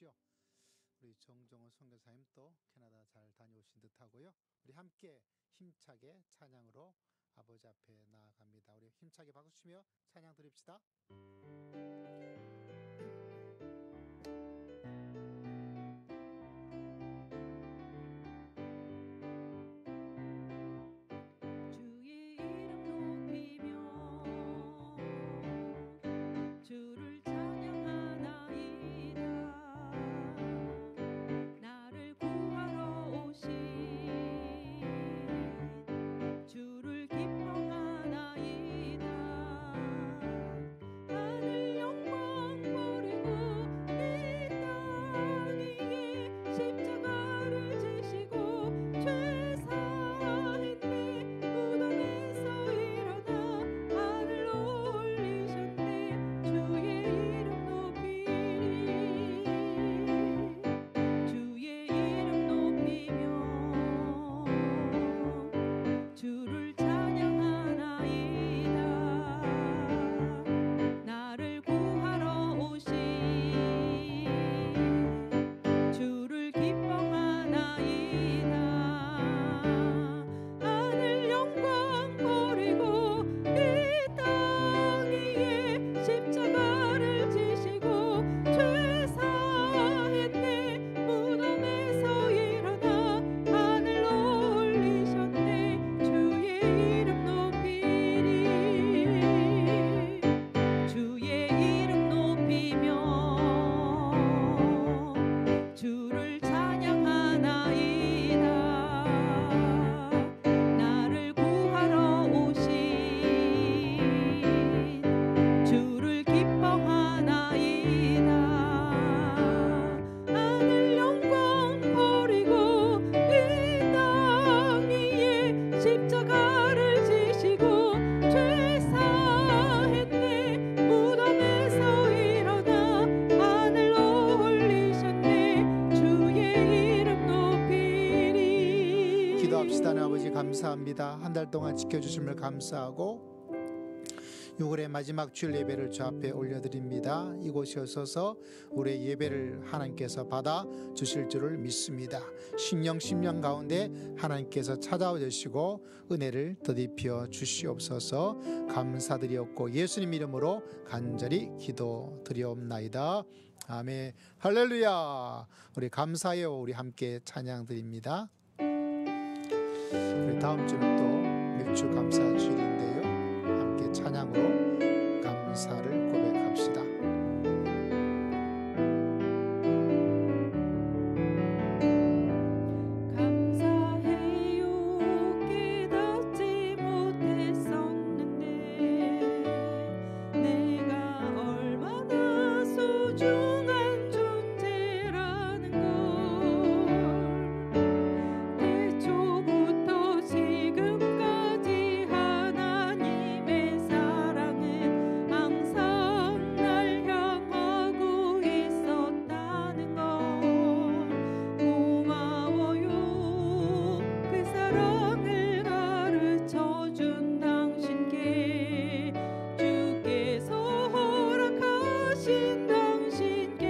오셨죠? 우리 정정호 선교사님 또 캐나다 잘 다녀오신 듯하고요. 우리 함께 힘차게 찬양으로 아버지 앞에 나아갑니다. 우리 힘차게 박수 치며 찬양 드립시다. 주의 이름 높이며 주를 찬양하나이다. 나를 구하러 오신 주를 기뻐하나이다. 하늘 영광 버리고 이 땅 위에 십자가를 지시고 죄 사했네. 무덤에서 일어나 하늘로 올리셨네. 주의 이름 높이리. 주의 이름 높이며 주를 찬양하나이다. 나를 구하러 오신 주를 기뻐하나이다. 하늘 영광 버리고 이 땅 위에 십자가를 지시고 죄 사했네. 무덤에서 일어나 하늘로 올리셨네. 주의 이름 높이리. 주의 이름 높이며 주를 찬양하나이다. 나를 구하러 오신 주를 기뻐하나이다. 하늘 영광 버리고 이 땅 위에 십자가를 지시고 죄 사했네. 무덤에서 일어나 하늘로 올리셨네. 주의 이름 높이리. 기도합시다. 하나님 아버지 감사합니다. 한 달 동안 지켜주심을 감사하고 6월의 마지막 주일 예배를 주 앞에 올려드립니다. 이곳에 오셔서 우리의 예배를 하나님께서 받아 주실 줄을 믿습니다. 신령 가운데 하나님께서 찾아와 주시고 은혜를 더디펴 주시옵소서. 감사드리옵고 예수님 이름으로 간절히 기도드리옵나이다. 아멘. 할렐루야. 우리 감사해요. 우리 함께 찬양 드립니다. 우리 다음 주는 또 맥주 감사 주일인데요. 함께 찬양으로 감사를 고백합시다. 감사해요. 깨닫지 못했었는데 내가 얼마나 소중한 존재라는 걸. 태초부터 지금까지 하나님의 사랑은 항상 날 향하고 있었다는 걸. 고마워요. 그 사랑을 가르쳐준 당신께, 주께서 허락하신 당신께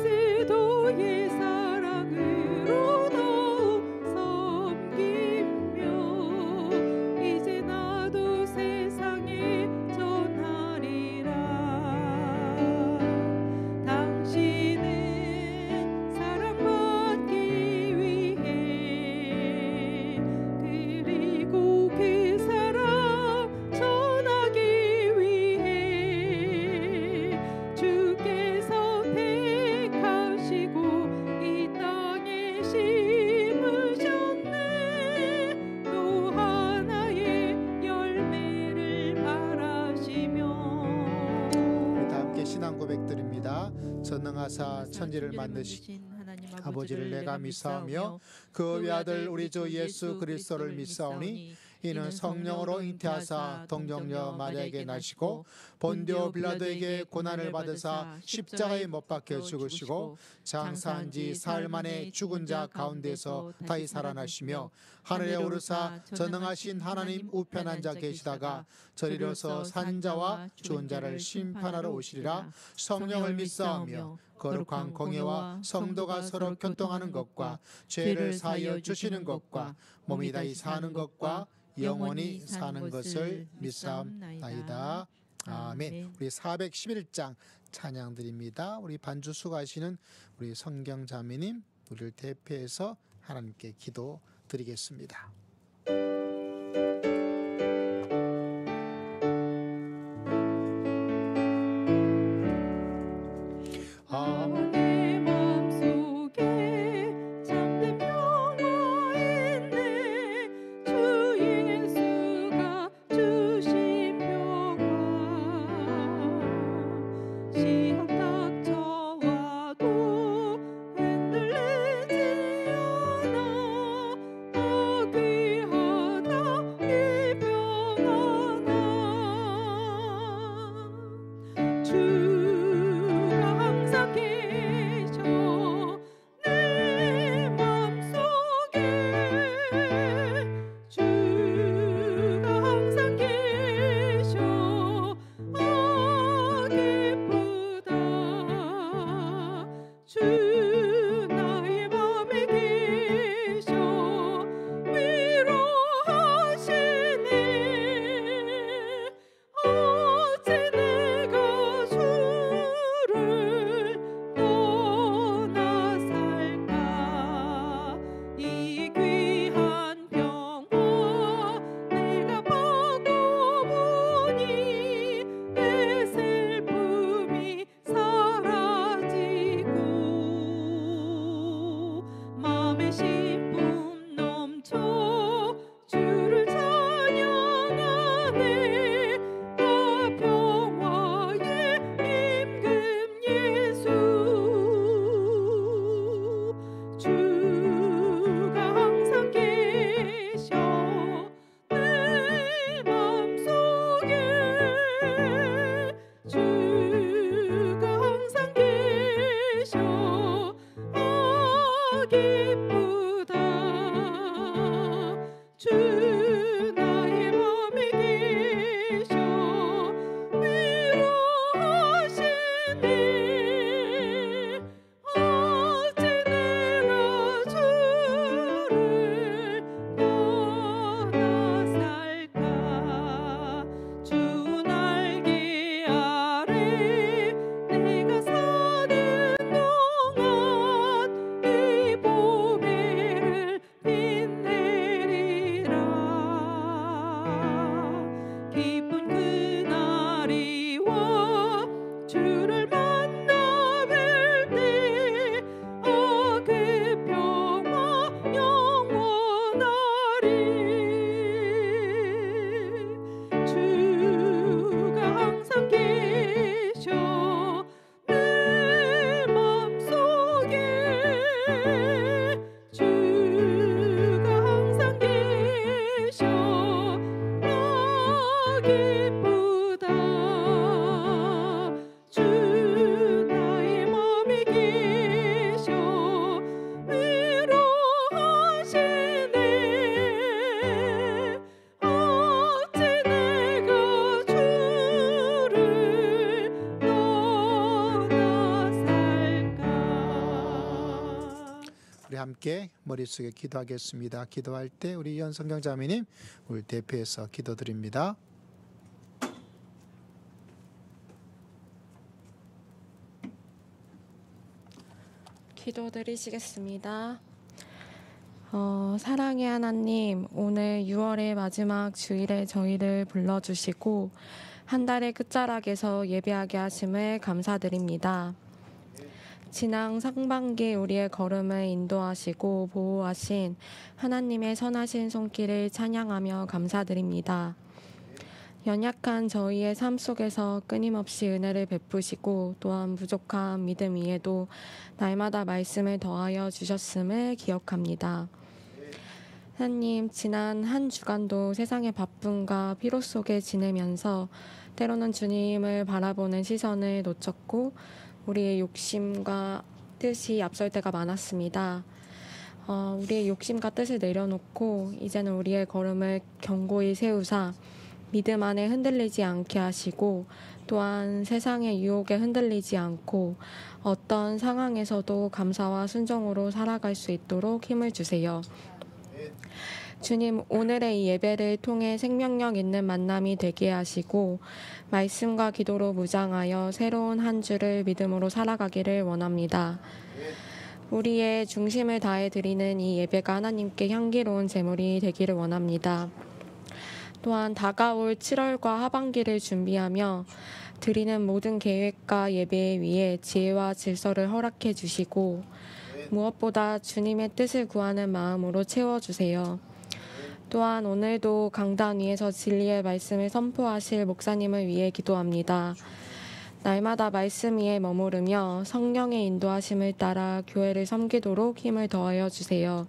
그리스도의 사랑으로 더욱 섬기며 이제 나도 세상에 전하리라. 당신은 사랑받기 위해 그리고 그 사랑 전하기 위해 주께서 택하시고 이 땅에 심으셨네. 또 하나의 열매를 바라시며. 우리 다 함께 신앙 고백드립니다. 전능하사 천지를 만드신 아버지를 내가 믿사오며 그 외아들 우리 주 예수 그리스도를 믿사오니 이는 성령으로 잉태하사 동정녀 마리아에게 나시고 본디오 빌라도에게 고난을 받으사 십자가에 못 박혀 죽으시고 장사한 지 사흘 만에 죽은 자 가운데서 다시 살아나시며 하늘에 오르사 전능하신 하나님 우편 앉아 계시다가 저리로서 산 자와 죽은 자를 심판하러 오시리라. 성령을 믿사오며 거룩한 공예와 성도가 서로 교통하는 것과 죄를 사하여 주시는 것과 몸이 다시 사는 것과 영원히 사는 것을 믿사옵나이다. 아멘. 우리 411장 찬양 드립니다. 우리 반주 수고하시는 우리 성경자매님 우리를 대표해서 하나님께 기도 드리겠습니다. 내 맘속에 참된 평화 있네. 주 예수가 주신 평화. 시험 닥쳐와도 흔들리지 않아. 귀하다 이 평화 나. 주가 항상 계셔 내 맘속에. 주가 항상 계셔 기쁘다. 주 나의 맘에 계셔 위로하시네. 어찌 내가 주를 떠나 살까. 이 귀한 평화 내가 받고 보니 내 슬픔이 사라지고 마음에 신분 넘쳐 주를 찬양하네. 평화의 임금 예수. 주가 항상 계셔 내 맘속에. 주가 항상 계셔 기쁘다. 주 나의 맘에 계셔 위로하시네. 어찌 내가 주를 떠나 살까. 주 날개 아래 내가 사는 동안 이 보배를 빛내리라. 기쁜 그날이 와 주를 만나 뵐 때 그 평화 영원하리. 주가 항상 계셔 내 맘속에. 주가 항상 계셔 기쁘다. 주 나의 맘에 계셔 위로하시네. 어찌 내가 주를 떠나 살까. 우리 함께 머릿속에 기도하겠습니다. 기도할 때 우리 연성경자매님 우리 대표해서 기도드립니다. 기도드리시겠습니다. 사랑의 하나님, 오늘 6월의 마지막 주일에 저희를 불러주시고 한 달의 끝자락에서 예배하게 하심을 감사드립니다. 지난 상반기 우리의 걸음을 인도하시고 보호하신 하나님의 선하신 손길을 찬양하며 감사드립니다. 연약한 저희의 삶 속에서 끊임없이 은혜를 베푸시고 또한 부족한 믿음 위에도 날마다 말씀을 더하여 주셨음을 기억합니다. 하나님, 지난 한 주간도 세상의 바쁨과 피로 속에 지내면서 때로는 주님을 바라보는 시선을 놓쳤고 우리의 욕심과 뜻이 앞설 때가 많았습니다. 우리의 욕심과 뜻을 내려놓고 이제는 우리의 걸음을 견고히 세우사 믿음 안에 흔들리지 않게 하시고 또한 세상의 유혹에 흔들리지 않고 어떤 상황에서도 감사와 순종으로 살아갈 수 있도록 힘을 주세요. 주님, 오늘의 이 예배를 통해 생명력 있는 만남이 되게 하시고 말씀과 기도로 무장하여 새로운 한 주를 믿음으로 살아가기를 원합니다. 우리의 중심을 다해 드리는 이 예배가 하나님께 향기로운 제물이 되기를 원합니다. 또한 다가올 7월과 하반기를 준비하며 드리는 모든 계획과 예배 위에 지혜와 질서를 허락해 주시고 무엇보다 주님의 뜻을 구하는 마음으로 채워주세요. 또한 오늘도 강단 위에서 진리의 말씀을 선포하실 목사님을 위해 기도합니다. 날마다 말씀 위에 머무르며 성령의 인도하심을 따라 교회를 섬기도록 힘을 더하여 주세요.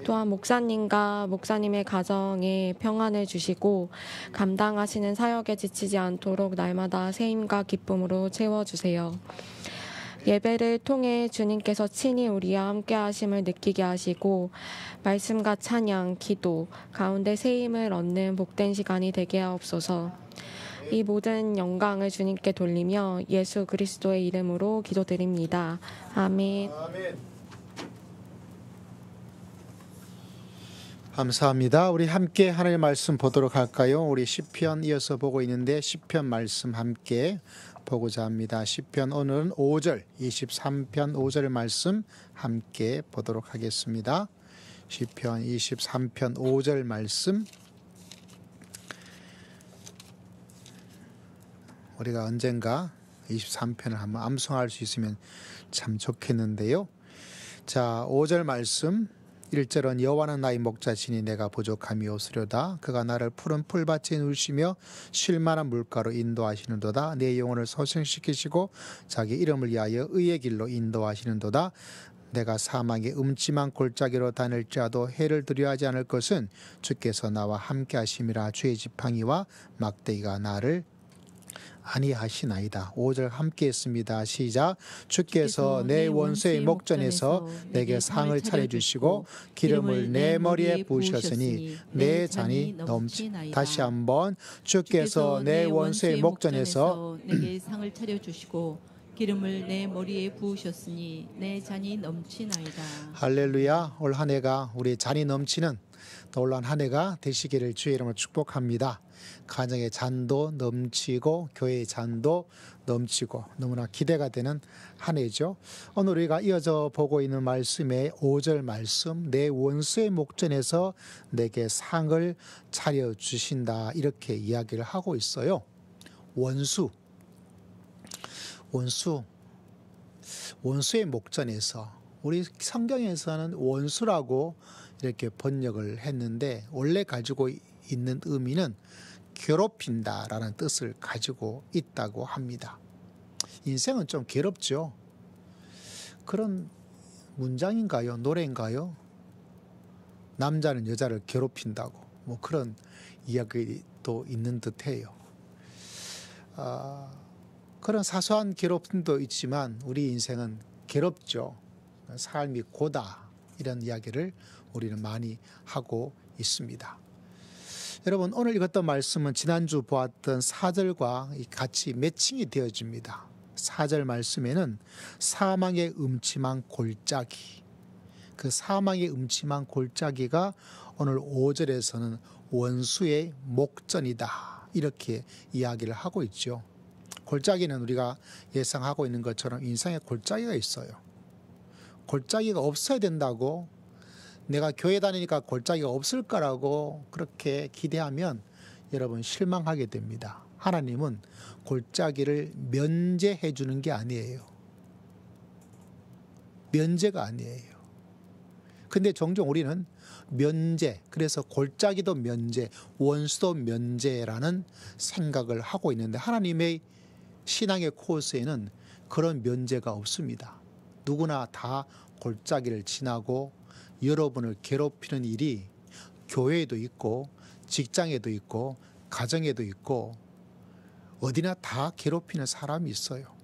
또한 목사님과 목사님의 가정에 평안을 주시고 감당하시는 사역에 지치지 않도록 날마다 새 힘과 기쁨으로 채워주세요. 예배를 통해 주님께서 친히 우리와 함께 하심을 느끼게 하시고 말씀과 찬양, 기도 가운데 새 힘을 얻는 복된 시간이 되게 하옵소서. 이 모든 영광을 주님께 돌리며 예수 그리스도의 이름으로 기도드립니다. 아멘. 감사합니다. 우리 함께 하나님의 말씀 보도록 할까요? 우리 시편 이어서 보고 있는데 시편 말씀 함께 보고자 합니다. 시편 오늘은 5절, 23편 5절 말씀 함께 보도록 하겠습니다. 시편 23편 5절 말씀, 우리가 언젠가 23편을 한번 암송할 수 있으면 참 좋겠는데요. 자, 5절 말씀 1절은 여호와는 나의 목자시니 내가 부족함이 없으려다. 그가 나를 푸른 풀밭에 누우시며 쉴만한 물가로 인도하시는도다. 내 영혼을 소생시키시고 자기 이름을 위하여 의의 길로 인도하시는도다. 내가 사망의 음침한 골짜기로 다닐지라도 해를 두려워하지 않을 것은 주께서 나와 함께 하심이라. 주의 지팡이와 막대기가 나를 아니하시나이다. 5절 함께 했습니다. 시작. 주께서 내 원수의 목전에서 내게 상을 차려주시고 기름을 내 머리에 부으셨으니 내 잔이 넘치나이다. 다시 한번. 주께서 내 원수의 목전에서 내게 상을 차려주시고 기름을 내 머리에 부으셨으니 내 잔이 넘치나이다. 할렐루야. 올 한 해가 우리 잔이 넘치는 놀라운 한 해가 되시기를 주의 이름으로 축복합니다. 가정의 잔도 넘치고 교회의 잔도 넘치고 너무나 기대가 되는 한 해죠. 오늘 우리가 이어져 보고 있는 말씀의 5절 말씀, 내 원수의 목전에서 내게 상을 차려주신다, 이렇게 이야기를 하고 있어요. 원수의 목전에서, 우리 성경에서는 원수라고 이렇게 번역을 했는데 원래 가지고 있는 의미는 괴롭힌다라는 뜻을 가지고 있다고 합니다. 인생은 좀 괴롭죠. 그런 문장인가요? 노래인가요? 남자는 여자를 괴롭힌다고, 뭐 그런 이야기도 있는 듯해요. 그런 사소한 괴롭힘도 있지만 우리 인생은 괴롭죠. 삶이 고다, 이런 이야기를 우리는 많이 하고 있습니다. 여러분, 오늘 읽었던 말씀은 지난주 보았던 4절과 같이 매칭이 되어집니다. 4절 말씀에는 사망의 음침한 골짜기, 그 사망의 음침한 골짜기가 오늘 5절에서는 원수의 목전이다, 이렇게 이야기를 하고 있죠. 골짜기는 우리가 예상하고 있는 것처럼 인생에 골짜기가 있어요. 골짜기가 없어야 된다고, 내가 교회 다니니까 골짜기가 없을까라고 그렇게 기대하면 여러분 실망하게 됩니다. 하나님은 골짜기를 면제해 주는 게 아니에요. 면제가 아니에요. 근데 종종 우리는 면제, 그래서 골짜기도 면제, 원수도 면제라는 생각을 하고 있는데 하나님의 신앙의 코스에는 그런 면제가 없습니다. 누구나 다 골짜기를 지나고 여러분을 괴롭히는 일이 교회에도 있고 직장에도 있고 가정에도 있고 어디나 다 괴롭히는 사람이 있어요.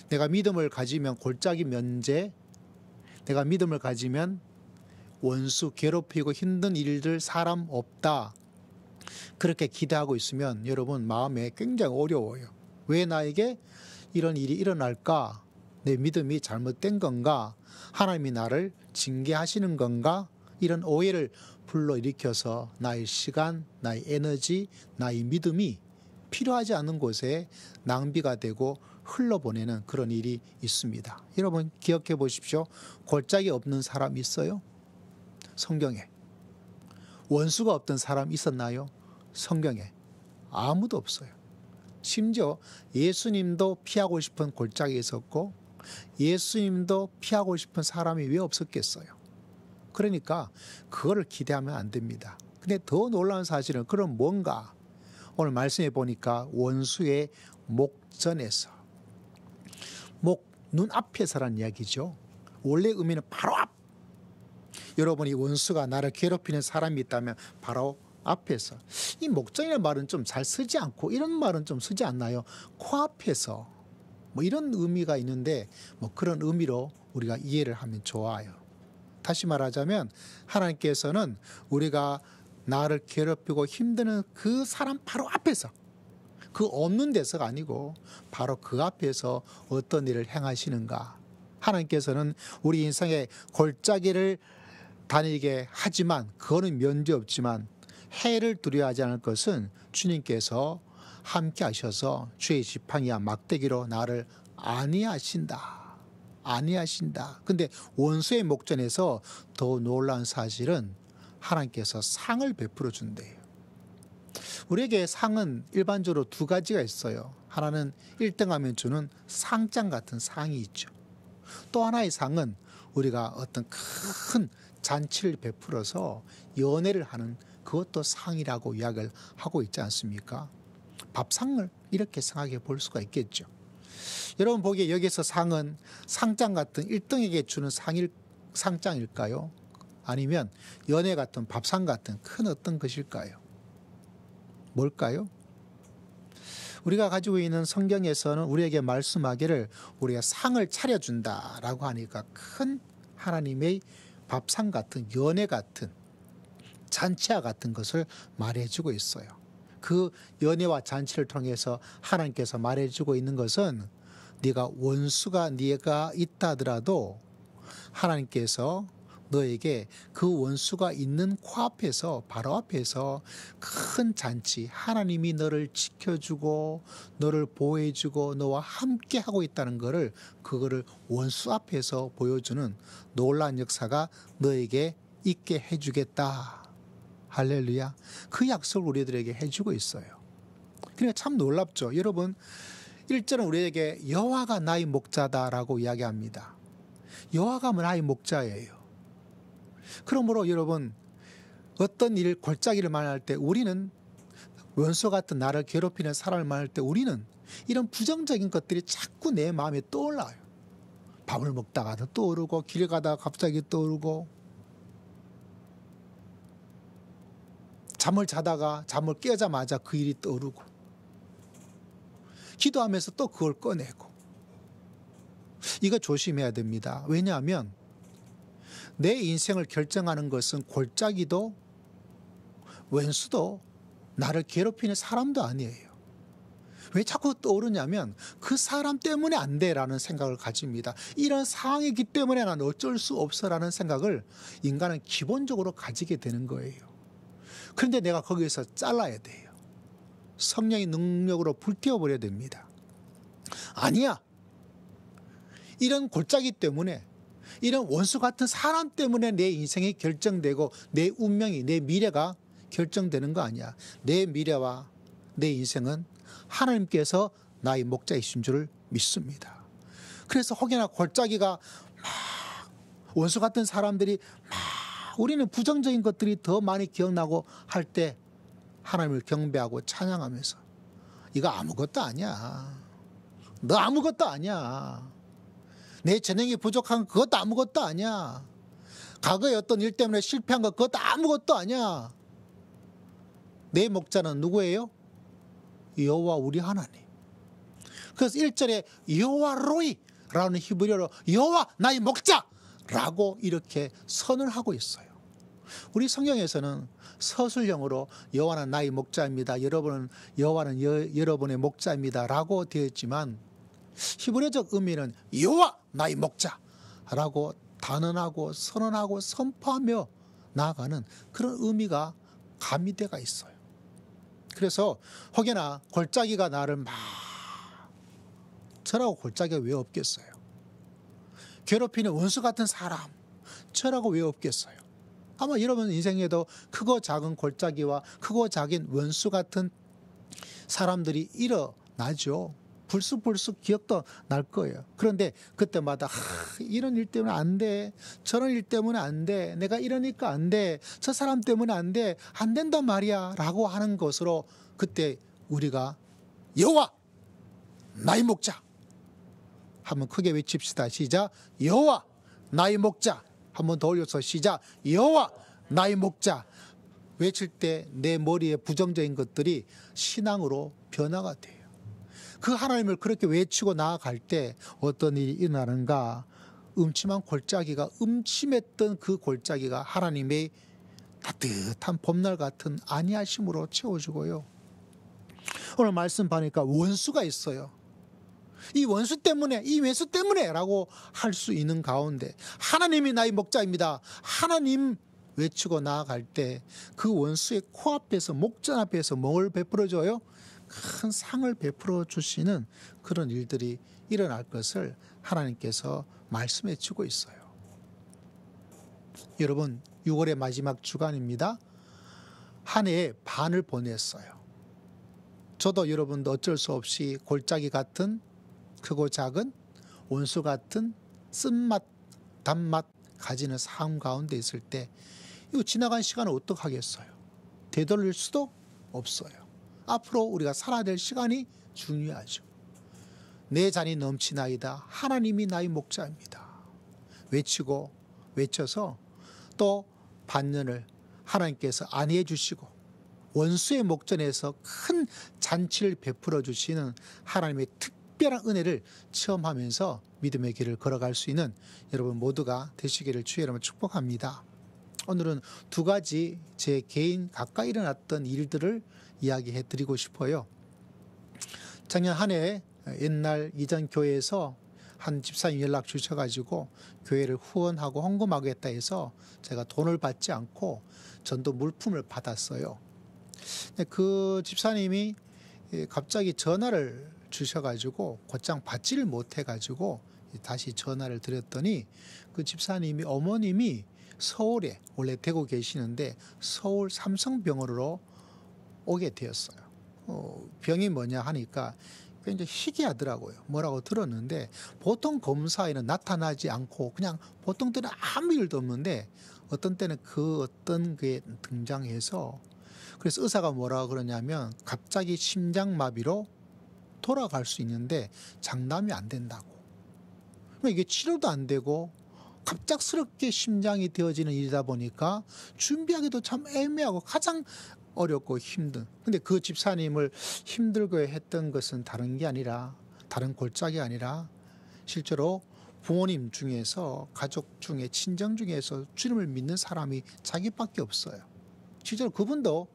내가 믿음을 가지면 골짜기 면제, 내가 믿음을 가지면 원수 괴롭히고 힘든 일들 사람 없다. 그렇게 기대하고 있으면 여러분 마음에 굉장히 어려워요. 왜 나에게 이런 일이 일어날까? 내 믿음이 잘못된 건가? 하나님이 나를 징계하시는 건가? 이런 오해를 불러일으켜서 나의 시간, 나의 에너지, 나의 믿음이 필요하지 않은 곳에 낭비가 되고 흘러보내는 그런 일이 있습니다. 여러분 기억해 보십시오. 골짜기 없는 사람 있어요? 성경에. 원수가 없던 사람 있었나요? 성경에. 아무도 없어요. 심지어 예수님도 피하고 싶은 골짜기에 있었고 예수님도 피하고 싶은 사람이 왜 없었겠어요? 그러니까 그거를 기대하면 안 됩니다. 근데 더 놀라운 사실은 그럼 뭔가? 오늘 말씀해 보니까 원수의 목전에서, 눈앞에서란 이야기죠. 원래 의미는 바로 앞. 여러분이 원수가 나를 괴롭히는 사람이 있다면 바로 앞에서. 이 목전이라는 말은 좀 잘 쓰지 않고 이런 말은 좀 쓰지 않나요? 코앞에서. 뭐 이런 의미가 있는데 뭐 그런 의미로 우리가 이해를 하면 좋아요. 다시 말하자면 하나님께서는 우리가 나를 괴롭히고 힘드는 그 사람 바로 앞에서, 그 없는 데서가 아니고 바로 그 앞에서 어떤 일을 행하시는가. 하나님께서는 우리 인생의 골짜기를 다니게 하지만 그거는 면제 없지만 해를 두려워하지 않을 것은 주님께서 함께 하셔서 주의 지팡이와 막대기로 나를 안위하신다. 근데 원수의 목전에서 더 놀라운 사실은 하나님께서 상을 베풀어 준대요. 우리에게 상은 일반적으로 두 가지가 있어요. 하나는 1등하면 주는 상장 같은 상이 있죠. 또 하나의 상은 우리가 어떤 큰 잔치를 베풀어서 연회를 하는 그것도 상이라고 이야기를 하고 있지 않습니까? 밥상을 이렇게 생각해 볼 수가 있겠죠. 여러분 보기에 여기서 상은 상장 같은 1등에게 주는 상장일까요? 아니면 연회 같은 밥상 같은 큰 어떤 것일까요? 뭘까요? 우리가 가지고 있는 성경에서는 우리에게 말씀하기를 우리가 상을 차려준다라고 하니까 큰 하나님의 밥상 같은 연회 같은 잔치와 같은 것을 말해주고 있어요. 그 연회와 잔치를 통해서 하나님께서 말해주고 있는 것은 네가 원수가 네가 있다 하더라도 하나님께서 너에게 그 원수가 있는 코앞에서 바로 앞에서 큰 잔치, 하나님이 너를 지켜주고 너를 보호해주고 너와 함께 하고 있다는 것을 그거를 원수 앞에서 보여주는 놀라운 역사가 너에게 있게 해주겠다. 할렐루야. 그 약속을 우리들에게 해주고 있어요. 그러니까 참 놀랍죠. 여러분 1절은 우리에게 여호와가 나의 목자다라고 이야기합니다. 여호와가 나의 목자예요. 그러므로 여러분 어떤 일 골짜기를 만날 때 우리는 원수 같은 나를 괴롭히는 사람을 만날 때 우리는 이런 부정적인 것들이 자꾸 내 마음에 떠올라요. 밥을 먹다가도 떠오르고 길 가다가 갑자기 떠오르고 잠을 자다가 잠을 깨자마자 그 일이 떠오르고 기도하면서 또 그걸 꺼내고 이거 조심해야 됩니다. 왜냐하면 내 인생을 결정하는 것은 골짜기도 왼수도 나를 괴롭히는 사람도 아니에요. 왜 자꾸 떠오르냐면 그 사람 때문에 안 돼라는 생각을 가집니다. 이런 상황이기 때문에 난 어쩔 수 없어라는 생각을 인간은 기본적으로 가지게 되는 거예요. 그런데 내가 거기에서 잘라야 돼요. 성령의 능력으로 불태워버려야 됩니다. 아니야. 이런 골짜기 때문에 이런 원수 같은 사람 때문에 내 인생이 결정되고 내 운명이 내 미래가 결정되는 거 아니야. 내 미래와 내 인생은 하나님께서 나의 목자이신 줄을 믿습니다. 그래서 혹여나 골짜기가 막 원수 같은 사람들이 막 우리는 부정적인 것들이 더 많이 기억나고 할 때 하나님을 경배하고 찬양하면서 이거 아무것도 아니야. 너 아무것도 아니야. 내 재능이 부족한 그것도 아무것도 아니야. 과거의 어떤 일 때문에 실패한 것 그것도 아무것도 아니야. 내 목자는 누구예요? 여호와 우리 하나님. 그래서 1절에 여호와 로이라는 히브리어로 여호와 나의 목자라고 이렇게 선을 하고 있어요. 우리 성경에서는 서술형으로 여호와는 나의 목자입니다. 여호와는 여러분의 목자입니다라고 되어 있지만 히브리어적 의미는 여호와 나의 목자라고 단언하고 선언하고 선포하며 나아가는 그런 의미가 가미되어 있어요. 그래서 혹여나 골짜기가 나를 막 저라고 골짜기가 왜 없겠어요? 괴롭히는 원수 같은 사람 저라고 왜 없겠어요? 아마 여러분 인생에도 크고 작은 골짜기와 크고 작은 원수 같은 사람들이 일어나죠. 불쑥불쑥 기억도 날 거예요. 그런데 그때마다 이런 일 때문에 안 돼. 저런 일 때문에 안 돼. 내가 이러니까 안 돼. 저 사람 때문에 안 돼. 안 된단 말이야 라고 하는 것으로 그때 우리가 여호와 나의 목자 한번 크게 외칩시다. 시작. 여호와 나의 목자. 한번 더 올려서 시작. 여호와 나의 목자. 외칠 때 내 머리에 부정적인 것들이 신앙으로 변화가 돼요. 그 하나님을 그렇게 외치고 나아갈 때 어떤 일이 일어나는가? 음침한 골짜기가 음침했던 그 골짜기가 하나님의 따뜻한 봄날 같은 안위하심으로 채워지고요. 오늘 말씀 보니까 원수가 있어요. 이 원수 때문에 이 외수 때문에 라고 할 수 있는 가운데 하나님이 나의 목자입니다. 하나님 외치고 나아갈 때 그 원수의 코앞에서 목전 앞에서 뭘 베풀어줘요? 큰 상을 베풀어 주시는 그런 일들이 일어날 것을 하나님께서 말씀해 주고 있어요. 여러분 6월의 마지막 주간입니다. 한 해의 반을 보냈어요. 저도 여러분도 어쩔 수 없이 골짜기 같은 크고 작은 원수 같은 쓴맛 단맛 가지는 삶 가운데 있을 때 이거 지나간 시간을 어떻게 하겠어요? 되돌릴 수도 없어요. 앞으로 우리가 살아야 될 시간이 중요하죠. 내 잔이 넘치나이다. 하나님이 나의 목자입니다. 외쳐서 또 반년을 하나님께서 안위해 주시고 원수의 목전에서 큰 잔치를 베풀어 주시는 하나님의 특별한 은혜를 체험하면서 믿음의 길을 걸어갈 수 있는 여러분 모두가 되시기를 주의 이름으로 축복합니다. 오늘은 두 가지 제 개인 가까이 일어났던 일들을 이야기해 드리고 싶어요. 작년 한 해 옛날 이전 교회에서 한 집사님 연락 주셔가지고 교회를 후원하고 헌금하겠다 해서 제가 돈을 받지 않고 전도 물품을 받았어요. 그 집사님이 갑자기 전화를 주셔가지고 곧장 받지를 못해가지고 다시 전화를 드렸더니 그 집사님이 어머님이 서울에 원래 대구 계시는데 서울 삼성병원으로 오게 되었어요. 병이 뭐냐 하니까 굉장히 희귀하더라고요. 뭐라고 들었는데 보통 검사에는 나타나지 않고 그냥 보통 때는 아무 일도 없는데 어떤 때는 그 어떤 게 등장해서 그래서 의사가 뭐라고 그러냐면 갑자기 심장마비로 돌아갈 수 있는데 장담이 안 된다고. 이게 치료도 안 되고 갑작스럽게 심장이 되어지는 일이다 보니까 준비하기도 참 애매하고 가장 어렵고 힘든. 근데 그 집사님을 힘들고 했던 것은 다른 게 아니라 다른 골짜기가 아니라 실제로 부모님 중에서 가족 중에 친정 중에서 주님을 믿는 사람이 자기밖에 없어요. 실제로 그분도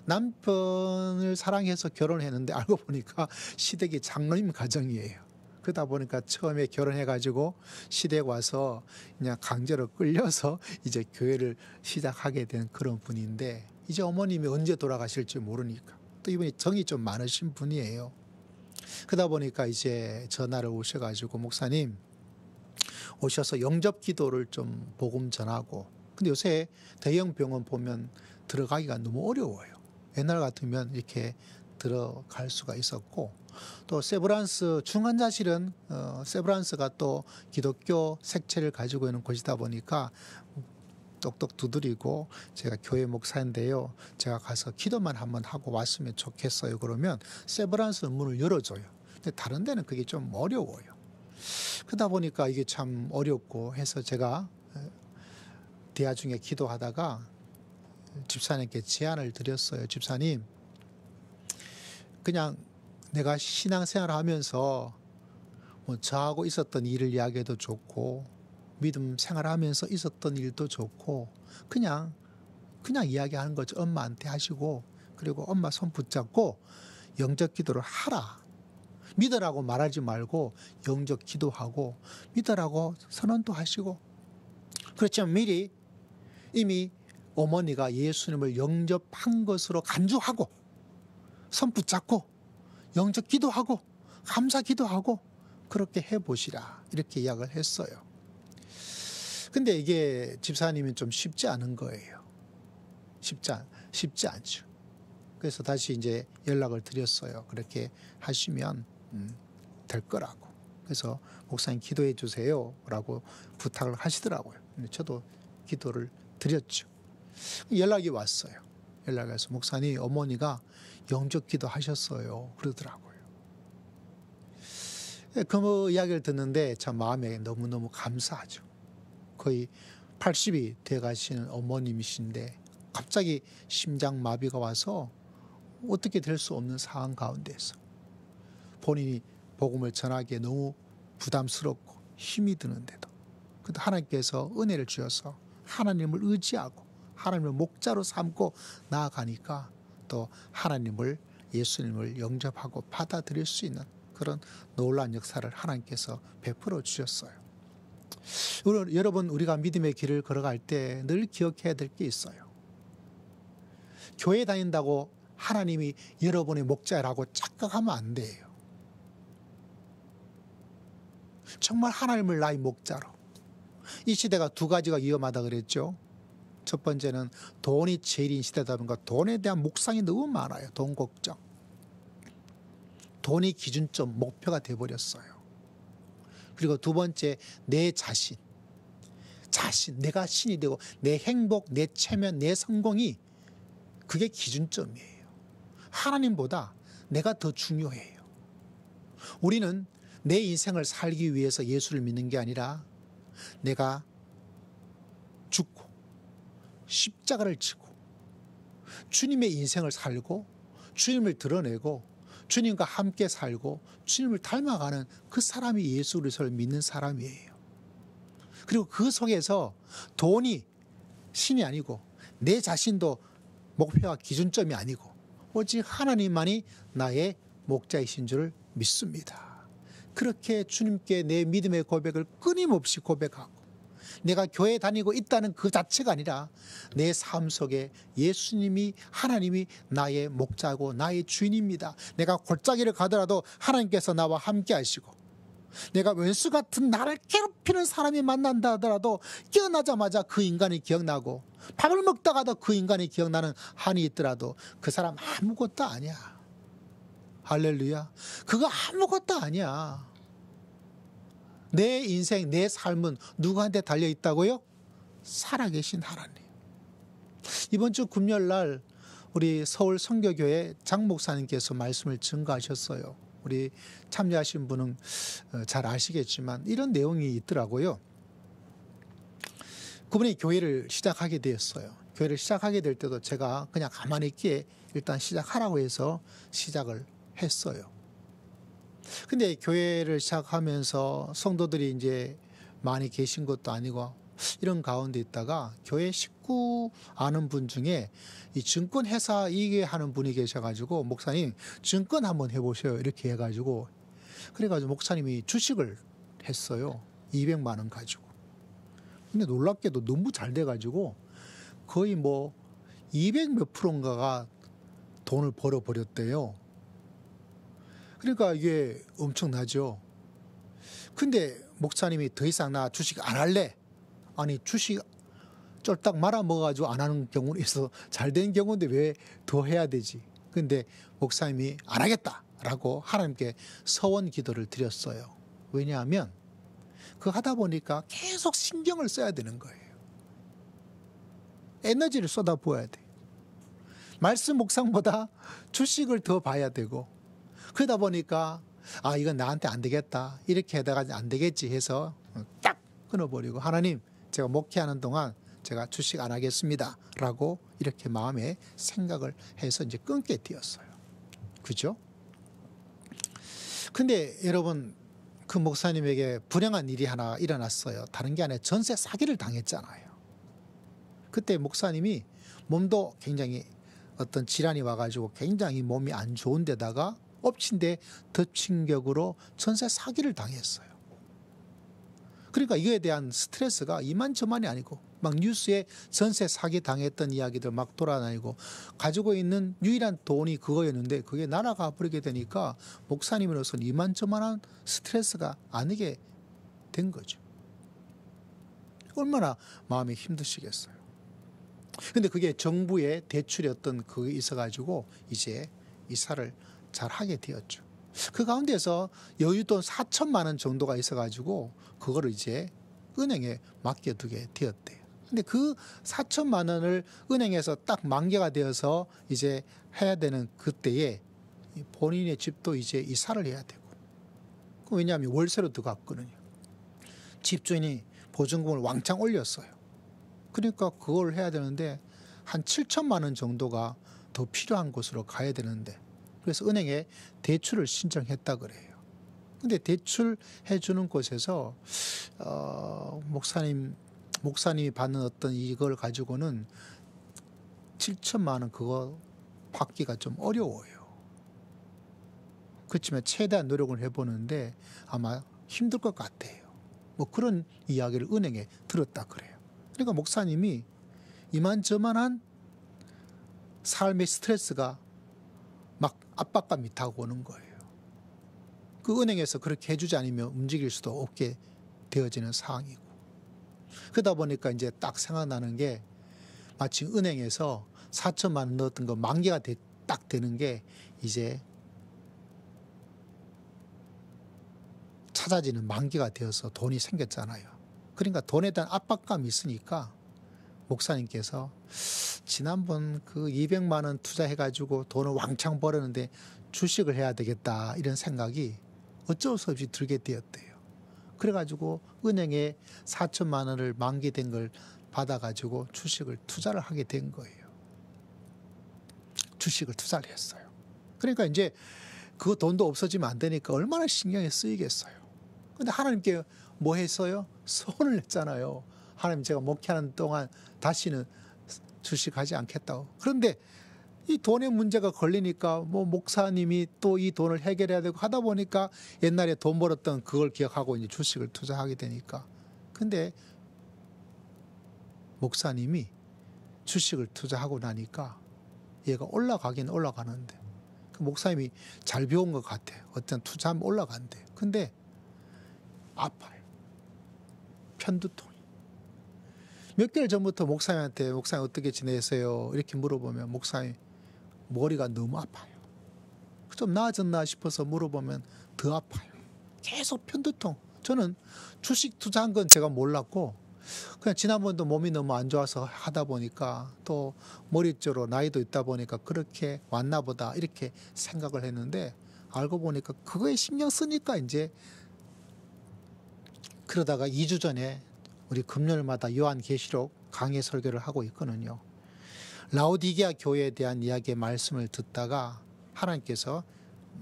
남편을 사랑해서 결혼했는데 알고 보니까 시댁이 장로님 가정이에요. 그러다 보니까 처음에 결혼해가지고 시댁 와서 그냥 강제로 끌려서 이제 교회를 시작하게 된 그런 분인데 이제 어머님이 언제 돌아가실지 모르니까 또 이분이 정이 좀 많으신 분이에요. 그러다 보니까 이제 전화를 오셔가지고 목사님 오셔서 영접 기도를 좀 복음 전하고 근데 요새 대형 병원 보면 들어가기가 너무 어려워요. 옛날 같으면 이렇게 들어갈 수가 있었고 또 세브란스 중환자실은 세브란스가 또 기독교 색채를 가지고 있는 곳이다 보니까 똑똑 두드리고 제가 교회 목사인데요. 제가 가서 기도만 한번 하고 왔으면 좋겠어요. 그러면 세브란스 문을 열어줘요. 근데 다른 데는 그게 좀 어려워요. 그러다 보니까 이게 참 어렵고 해서 제가 대화 중에 기도하다가 집사님께 제안을 드렸어요. 집사님, 그냥 내가 신앙생활 하면서 뭐 저하고 있었던 일을 이야기해도 좋고 믿음 생활하면서 있었던 일도 좋고 그냥 이야기하는 거죠. 엄마한테 하시고 그리고 엄마 손 붙잡고 영적 기도를 하라. 믿으라고 말하지 말고 영적 기도하고 믿으라고 선언도 하시고. 그렇지만 미리 이미 어머니가 예수님을 영접한 것으로 간주하고 손 붙잡고 영적 기도하고 감사 기도하고 그렇게 해보시라 이렇게 이야기를 했어요. 근데 이게 집사님이 좀 쉽지 않은 거예요. 쉽지 않죠. 그래서 다시 이제 연락을 드렸어요. 그렇게 하시면 될 거라고. 그래서 목사님 기도해 주세요 라고 부탁을 하시더라고요. 근데 저도 기도를 드렸죠. 연락이 왔어요. 연락이 와서 목사님 어머니가 영적 기도 하셨어요 그러더라고요. 그 이야기를 듣는데 참 마음에 너무너무 감사하죠. 거의 80이 돼 가시는 어머님이신데 갑자기 심장마비가 와서 어떻게 될 수 없는 상황 가운데서 본인이 복음을 전하기에 너무 부담스럽고 힘이 드는데도 그래도 하나님께서 은혜를 주셔서 하나님을 의지하고 하나님을 목자로 삼고 나아가니까 또 하나님을 예수님을 영접하고 받아들일 수 있는 그런 놀라운 역사를 하나님께서 베풀어 주셨어요. 여러분 우리가 믿음의 길을 걸어갈 때 늘 기억해야 될 게 있어요. 교회 다닌다고 하나님이 여러분의 목자라고 착각하면 안 돼요. 정말 하나님을 나의 목자로. 이 시대가 두 가지가 위험하다 그랬죠. 첫 번째는 돈이 제일인 시대다 보니까 돈에 대한 묵상이 너무 많아요. 돈 걱정. 돈이 기준점, 목표가 돼버렸어요. 그리고 두 번째, 내 자신, 내가 신이 되고 내 행복, 내 체면, 내 성공이 그게 기준점이에요. 하나님보다 내가 더 중요해요. 우리는 내 인생을 살기 위해서 예수를 믿는 게 아니라 내가 죽고 십자가를 지고 주님의 인생을 살고 주님을 드러내고 주님과 함께 살고 주님을 닮아가는 그 사람이 예수 그리스도를 믿는 사람이에요. 그리고 그 속에서 돈이 신이 아니고 내 자신도 목표와 기준점이 아니고 오직 하나님만이 나의 목자이신 줄을 믿습니다. 그렇게 주님께 내 믿음의 고백을 끊임없이 고백하고 내가 교회 다니고 있다는 그 자체가 아니라 내 삶 속에 예수님이 하나님이 나의 목자고 나의 주인입니다. 내가 골짜기를 가더라도 하나님께서 나와 함께 하시고 내가 왼수 같은 나를 괴롭히는 사람이 만난다 하더라도 깨어나자마자 그 인간이 기억나고 밥을 먹다가도 그 인간이 기억나는 한이 있더라도 그 사람 아무것도 아니야. 할렐루야. 그거 아무것도 아니야. 내 인생, 내 삶은 누구한테 달려있다고요? 살아계신 하나님. 이번 주 금요일날 우리 서울 성교교회 장 목사님께서 말씀을 증거하셨어요. 우리 참여하신 분은 잘 아시겠지만 이런 내용이 있더라고요. 그분이 교회를 시작하게 되었어요. 교회를 시작하게 될 때도 제가 그냥 가만히 있기에 일단 시작하라고 해서 시작을 했어요. 근데 교회를 시작하면서 성도들이 이제 많이 계신 것도 아니고 이런 가운데 있다가 교회 식구 아는 분 중에 이 증권회사 이익하는 분이 계셔가지고 목사님 증권 한번 해보셔요 이렇게 해가지고 그래가지고 목사님이 주식을 했어요. 200만 원 가지고. 근데 놀랍게도 너무 잘 돼가지고 거의 뭐 200 몇 프로인가가 돈을 벌어버렸대요. 그러니까 이게 엄청나죠. 근데 목사님이 더 이상 나 주식 안 할래. 아니 주식 쫄딱 말아먹어가지고 안 하는 경우는 있어. 잘 된 경우인데 왜 더 해야 되지. 근데 목사님이 안 하겠다라고 하나님께 서원 기도를 드렸어요. 왜냐하면 그거 하다 보니까 계속 신경을 써야 되는 거예요. 에너지를 쏟아부어야 돼. 말씀 묵상보다 주식을 더 봐야 되고 그러다 보니까 아 이건 나한테 안 되겠다 이렇게 하다가 안 되겠지 해서 딱 끊어버리고 하나님 제가 목회하는 동안 제가 주식 안 하겠습니다 라고 이렇게 마음에 생각을 해서 이제 끊게 되었어요. 그죠? 근데 여러분, 그 목사님에게 불행한 일이 하나 일어났어요. 다른 게 아니라 전세 사기를 당했잖아요. 그때 목사님이 몸도 굉장히 어떤 질환이 와가지고 굉장히 몸이 안 좋은 데다가 엎친 데 덮친 격으로 전세 사기를 당했어요. 그러니까 이거에 대한 스트레스가 이만저만이 아니고 막 뉴스에 전세 사기 당했던 이야기들 막 돌아다니고 가지고 있는 유일한 돈이 그거였는데 그게 날아가 버리게 되니까 목사님으로서는 이만저만한 스트레스가 아니게 된 거죠. 얼마나 마음이 힘드시겠어요. 근데 그게 정부의 대출이었던 그게 있어가지고 이제 이사를 잘 하게 되었죠. 그 가운데서 여윳돈 4천만 원 정도가 있어가지고 그거를 이제 은행에 맡겨두게 되었대요. 근데 그 4천만 원을 은행에서 딱 만기가 되어서 이제 해야 되는 그때에 본인의 집도 이제 이사를 해야 되고, 왜냐하면 월세로 들어갔거든요. 집주인이 보증금을 왕창 올렸어요. 그러니까 그걸 해야 되는데 한 7천만 원 정도가 더 필요한 곳으로 가야 되는데, 그래서 은행에 대출을 신청했다 그래요. 근데 대출해 주는 곳에서 목사님이 받는 어떤 이걸 가지고는 7천만 원 그거 받기가 좀 어려워요. 그렇지만 최대한 노력을 해보는데 아마 힘들 것 같아요. 뭐 그런 이야기를 은행에 들었다 그래요. 그러니까 목사님이 이만저만한 삶의 스트레스가 막 압박감이 타고 오는 거예요. 그 은행에서 그렇게 해주지 않으면 움직일 수도 없게 되어지는 상황이고, 그러다 보니까 이제 딱 생각나는 게 마치 은행에서 4천만 원 넣었던 거 만기가 딱 되는 게 이제 찾아지는 만기가 되어서 돈이 생겼잖아요. 그러니까 돈에 대한 압박감이 있으니까 목사님께서 지난번 그 200만 원 투자해가지고 돈을 왕창 벌었는데 주식을 해야 되겠다 이런 생각이 어쩔 수 없이 들게 되었대요. 그래가지고 은행에 4천만 원을 만기된 걸 받아가지고 주식을 투자를 하게 된 거예요. 주식을 투자를 했어요. 그러니까 이제 그 돈도 없어지면 안 되니까 얼마나 신경이 쓰이겠어요. 근데 하나님께 뭐 했어요? 소원을 냈잖아요. 하나님, 제가 목회하는 동안 다시는 주식하지 않겠다고. 그런데 이 돈의 문제가 걸리니까 뭐 목사님이 또 이 돈을 해결해야 되고 하다 보니까 옛날에 돈 벌었던 그걸 기억하고 이제 주식을 투자하게 되니까. 근데 목사님이 주식을 투자하고 나니까 얘가 올라가긴 올라가는데, 그 목사님이 잘 배운 것 같아요. 어떤 투자하면 올라간대. 근데 아파요. 편두통이. 몇 개월 전부터 목사님한테 목사님 어떻게 지내세요? 이렇게 물어보면 목사님 머리가 너무 아파요. 좀 나아졌나 싶어서 물어보면 더 아파요. 계속 편두통. 저는 주식 투자한 건 제가 몰랐고 그냥 지난번도 몸이 너무 안 좋아서 하다 보니까 또 머리 쪽으로 나이도 있다 보니까 그렇게 왔나 보다 이렇게 생각을 했는데, 알고 보니까 그거에 신경 쓰니까 이제 그러다가 2주 전에 우리 금요일마다 요한계시록 강의 설교를 하고 있거든요. 라오디게아 교회에 대한 이야기의 말씀을 듣다가 하나님께서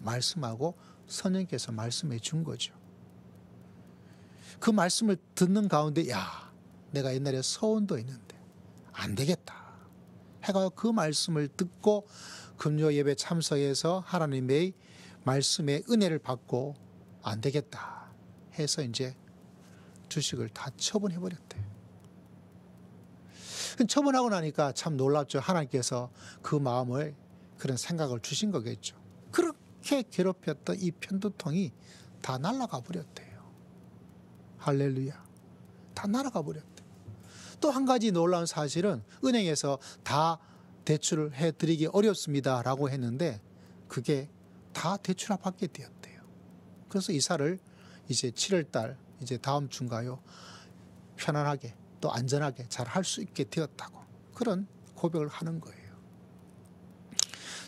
말씀하고 선생님께서 말씀해 준 거죠. 그 말씀을 듣는 가운데 내가 옛날에 서원도 있는데 안 되겠다 해가 그 말씀을 듣고 금요 예배 참석해서 하나님의 말씀의 은혜를 받고 안 되겠다 해서 이제 주식을 다 처분해버렸대요. 처분하고 나니까 참 놀랍죠. 하나님께서 그 마음을, 그런 생각을 주신 거겠죠. 그렇게 괴롭혔던 이 편두통이 다 날아가 버렸대요. 할렐루야. 다 날아가 버렸대요. 또 한 가지 놀라운 사실은 은행에서 다 대출을 해드리기 어렵습니다라고 했는데 그게 다 대출 받게 되었대요. 그래서 이사를 이제 7월달 이제 다음 주인가요? 편안하게 또 안전하게 잘 할 수 있게 되었다고 그런 고백을 하는 거예요.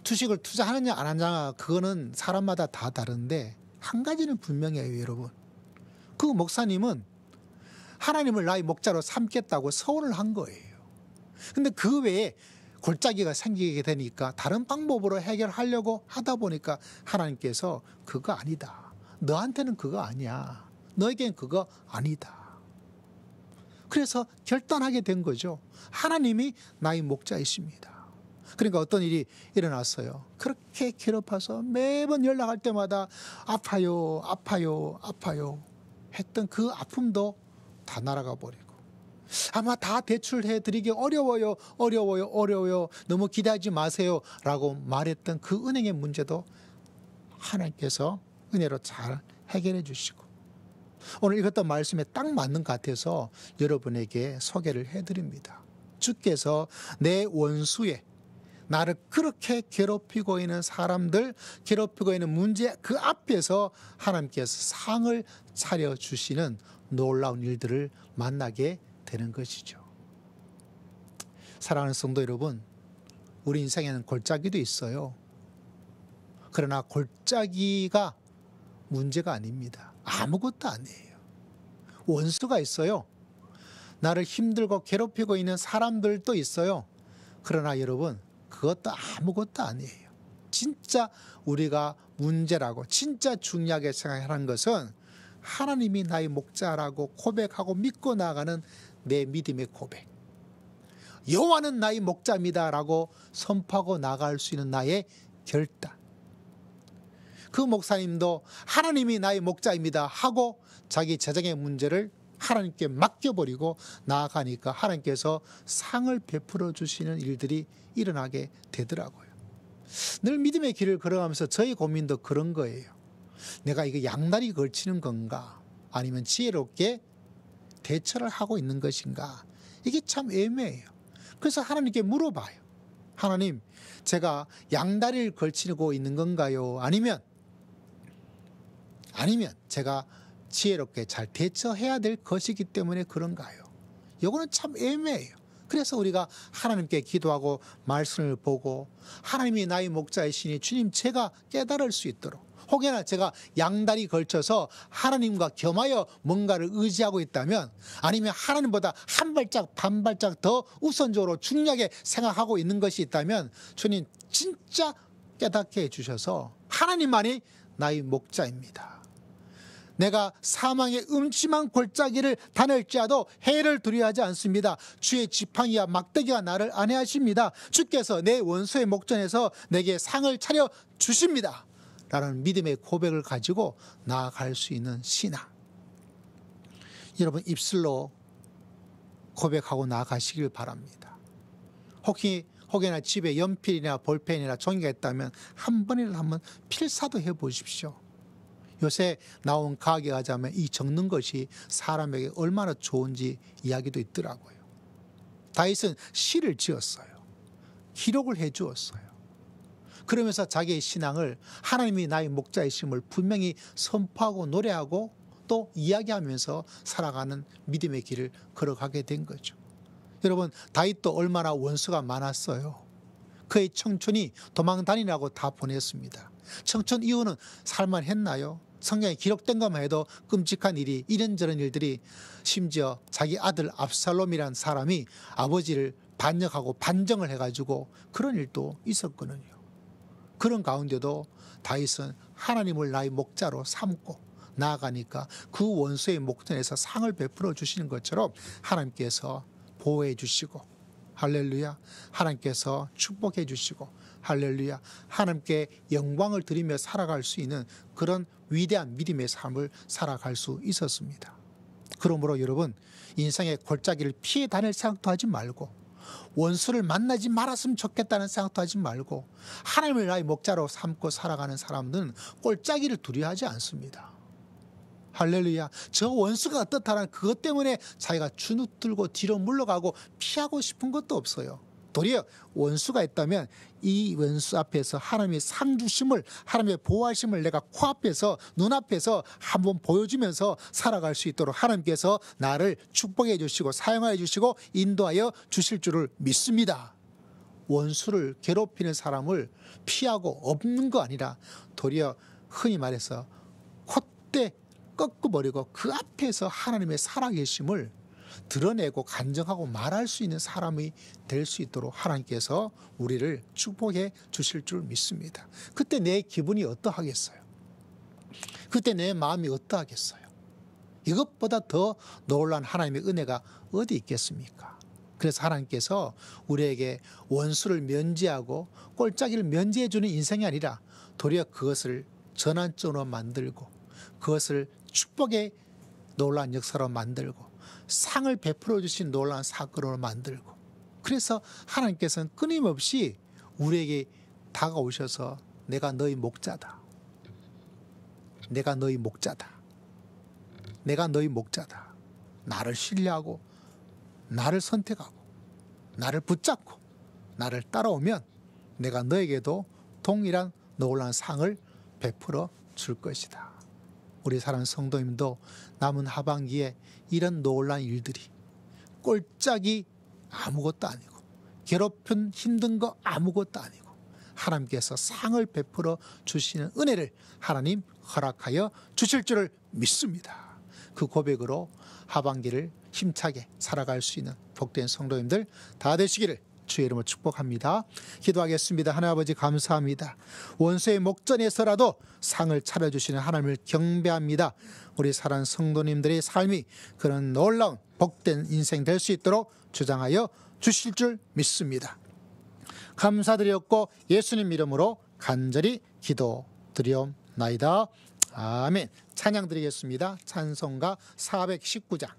주식을 투자하느냐 안 하느냐 그거는 사람마다 다 다른데 한 가지는 분명해요, 여러분. 그 목사님은 하나님을 나의 목자로 삼겠다고 서원을 한 거예요. 근데 그 외에 골짜기가 생기게 되니까 다른 방법으로 해결하려고 하다 보니까 하나님께서 그거 아니다. 너한테는 그거 아니야. 너에겐 그거 아니다. 그래서 결단하게 된 거죠. 하나님이 나의 목자이십니다. 그러니까 어떤 일이 일어났어요. 그렇게 괴롭혀서 매번 연락할 때마다 아파요, 아파요, 아파요 했던 그 아픔도 다 날아가 버리고, 아마 다 대출해 드리기 어려워요, 어려워요, 어려워요, 너무 기대하지 마세요 라고 말했던 그 은행의 문제도 하나님께서 은혜로 잘 해결해 주시고, 오늘 읽었던 말씀에 딱 맞는 것 같아서 여러분에게 소개를 해드립니다. 주께서 내 원수의, 나를 그렇게 괴롭히고 있는 사람들, 괴롭히고 있는 문제 그 앞에서 하나님께서 상을 차려주시는 놀라운 일들을 만나게 되는 것이죠. 사랑하는 성도 여러분, 우리 인생에는 골짜기도 있어요. 그러나 골짜기가 문제가 아닙니다. 아무것도 아니에요. 원수가 있어요. 나를 힘들고 괴롭히고 있는 사람들도 있어요. 그러나 여러분, 그것도 아무것도 아니에요. 진짜 우리가 문제라고 진짜 중요하게 생각하는 것은 하나님이 나의 목자라고 고백하고 믿고 나아가는 내 믿음의 고백, 여호와는 나의 목자입니다라고 선포하고 나갈 수 있는 나의 결단. 그 목사님도 하나님이 나의 목자입니다 하고 자기 재정의 문제를 하나님께 맡겨버리고 나아가니까 하나님께서 상을 베풀어 주시는 일들이 일어나게 되더라고요. 늘 믿음의 길을 걸어가면서 저희 고민도 그런 거예요. 내가 이거 양다리 걸치는 건가, 아니면 지혜롭게 대처를 하고 있는 것인가. 이게 참 애매해요. 그래서 하나님께 물어봐요. 하나님, 제가 양다리를 걸치고 있는 건가요? 아니면 제가 지혜롭게 잘 대처해야 될 것이기 때문에 그런가요? 이거는 참 애매해요. 그래서 우리가 하나님께 기도하고 말씀을 보고, 하나님이 나의 목자이시니 주님 제가 깨달을 수 있도록, 혹여나 제가 양다리 걸쳐서 하나님과 겸하여 뭔가를 의지하고 있다면, 아니면 하나님보다 한 발짝 반 발짝 더 우선적으로 중요하게 생각하고 있는 것이 있다면 주님 진짜 깨닫게 해주셔서, 하나님만이 나의 목자입니다. 내가 사망의 음침한 골짜기를 다닐지라도 해를 두려워하지 않습니다. 주의 지팡이와 막대기가 나를 안위하십니다. 주께서 내 원수의 목전에서 내게 상을 차려 주십니다 라는 믿음의 고백을 가지고 나아갈 수 있는 신앙, 여러분 입술로 고백하고 나아가시길 바랍니다. 혹여나 집에 연필이나 볼펜이나 종이가 있다면 한 번이라도 한번 필사도 해보십시오. 요새 나온 과학에 하자면 이 적는 것이 사람에게 얼마나 좋은지 이야기도 있더라고요. 다윗은 시를 지었어요. 기록을 해 주었어요. 그러면서 자기의 신앙을 하나님이 나의 목자이심을 분명히 선포하고 노래하고 또 이야기하면서 살아가는 믿음의 길을 걸어가게 된 거죠. 여러분, 다윗도 얼마나 원수가 많았어요. 그의 청춘이 도망 다니라고 다 보냈습니다. 청춘 이후는 살만했나요? 성경에 기록된 것만 해도 끔찍한 일이, 이런저런 일들이, 심지어 자기 아들 압살롬이라는 사람이 아버지를 반역하고 반정을 해가지고 그런 일도 있었거든요. 그런 가운데도 다윗은 하나님을 나의 목자로 삼고 나아가니까 그 원수의 목전에서 상을 베풀어 주시는 것처럼 하나님께서 보호해 주시고, 할렐루야, 하나님께서 축복해 주시고, 할렐루야, 하나님께 영광을 드리며 살아갈 수 있는 그런 위대한 믿음의 삶을 살아갈 수 있었습니다. 그러므로 여러분, 인생의 골짜기를 피해 다닐 생각도 하지 말고, 원수를 만나지 말았으면 좋겠다는 생각도 하지 말고, 하나님을 나의 목자로 삼고 살아가는 사람들은 골짜기를 두려워하지 않습니다. 할렐루야. 저 원수가 어떻다는 그것 때문에 자기가 주눅들고 뒤로 물러가고 피하고 싶은 것도 없어요. 도리어 원수가 있다면 이 원수 앞에서 하나님의 상 주심을, 하나님의 보호하심을 내가 코앞에서, 눈앞에서 한번 보여주면서 살아갈 수 있도록 하나님께서 나를 축복해 주시고 사용하여 주시고 인도하여 주실 줄을 믿습니다. 원수를 괴롭히는 사람을 피하고 없는 거 아니라 도리어 흔히 말해서 콧대 꺾어버리고 그 앞에서 하나님의 살아계심을 드러내고 간증하고 말할 수 있는 사람이 될 수 있도록 하나님께서 우리를 축복해 주실 줄 믿습니다. 그때 내 기분이 어떠하겠어요? 그때 내 마음이 어떠하겠어요? 이것보다 더 놀라운 하나님의 은혜가 어디 있겠습니까? 그래서 하나님께서 우리에게 원수를 면제하고 꼴짜기를 면제해 주는 인생이 아니라 도리어 그것을 전환점으로 만들고 그것을 축복의 놀라운 역사로 만들고 상을 베풀어 주신 놀라운 사건으로 만들고, 그래서 하나님께서는 끊임없이 우리에게 다가오셔서 내가 너희 목자다. 내가 너희 목자다. 내가 너희 목자다. 나를 신뢰하고 나를 선택하고 나를 붙잡고 나를 따라오면 내가 너에게도 동일한 놀라운 상을 베풀어 줄 것이다. 우리 사랑하는 성도님도 남은 하반기에 이런 놀라운 일들이, 꼴짝이 아무것도 아니고 괴롭힌 힘든 거 아무것도 아니고 하나님께서 상을 베풀어 주시는 은혜를 하나님 허락하여 주실 줄을 믿습니다. 그 고백으로 하반기를 힘차게 살아갈 수 있는 복된 성도님들 다 되시기를 주의 이름으로 축복합니다. 기도하겠습니다. 하나님 아버지 감사합니다. 원수의 목전에서라도 상을 차려주시는 하나님을 경배합니다. 우리 사랑하는 성도님들의 삶이 그런 놀라운 복된 인생 될 수 있도록 주장하여 주실 줄 믿습니다. 감사드렸고 예수님 이름으로 간절히 기도드리옵나이다. 아멘. 찬양 드리겠습니다. 찬송가 419장.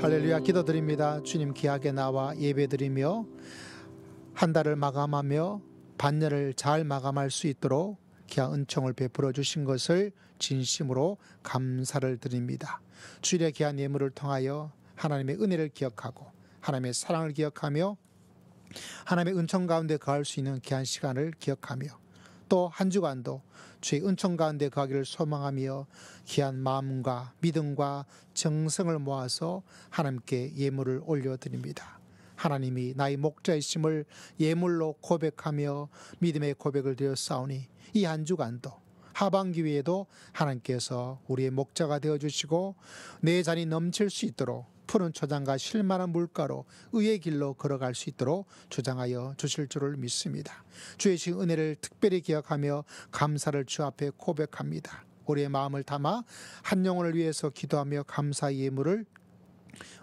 할렐루야. 기도드립니다. 주님 귀하게 나와 예배드리며 한 달을 마감하며 반년을 잘 마감할 수 있도록 귀한 은총을 베풀어 주신 것을 진심으로 감사를 드립니다. 주일의 귀한 예물을 통하여 하나님의 은혜를 기억하고 하나님의 사랑을 기억하며 하나님의 은총 가운데 거할 수 있는 귀한 시간을 기억하며 또 한 주간도 주의 은총 가운데 거하기를 소망하며 귀한 마음과 믿음과 정성을 모아서 하나님께 예물을 올려드립니다. 하나님이 나의 목자이심을 예물로 고백하며 믿음의 고백을 드렸사오니 이 한 주간도 하반기에도 하나님께서 우리의 목자가 되어주시고 내 잔이 넘칠 수 있도록 푸른 초장과 실만한 물가로 의의 길로 걸어갈 수 있도록 주장하여 주실 줄을 믿습니다. 주의 신 은혜를 특별히 기억하며 감사를 주 앞에 고백합니다. 우리의 마음을 담아 한 영혼을 위해서 기도하며 감사의 예물을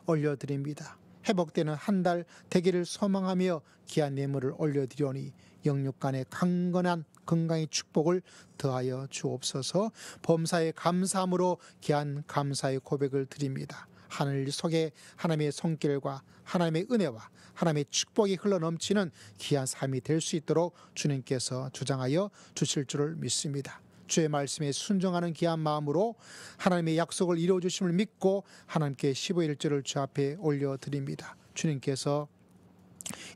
올려드립니다. 회복되는 한 달 되기를 소망하며 귀한 예물을 올려드리오니 영육간의 강건한 건강의 축복을 더하여 주옵소서. 범사의 감사함으로 귀한 감사의 고백을 드립니다. 하늘 속에 하나님의 손길과 하나님의 은혜와 하나님의 축복이 흘러넘치는 귀한 삶이 될 수 있도록 주님께서 주장하여 주실 줄을 믿습니다. 주의 말씀에 순종하는 귀한 마음으로 하나님의 약속을 이루어주심을 믿고 하나님께 15일절을 주 앞에 올려드립니다. 주님께서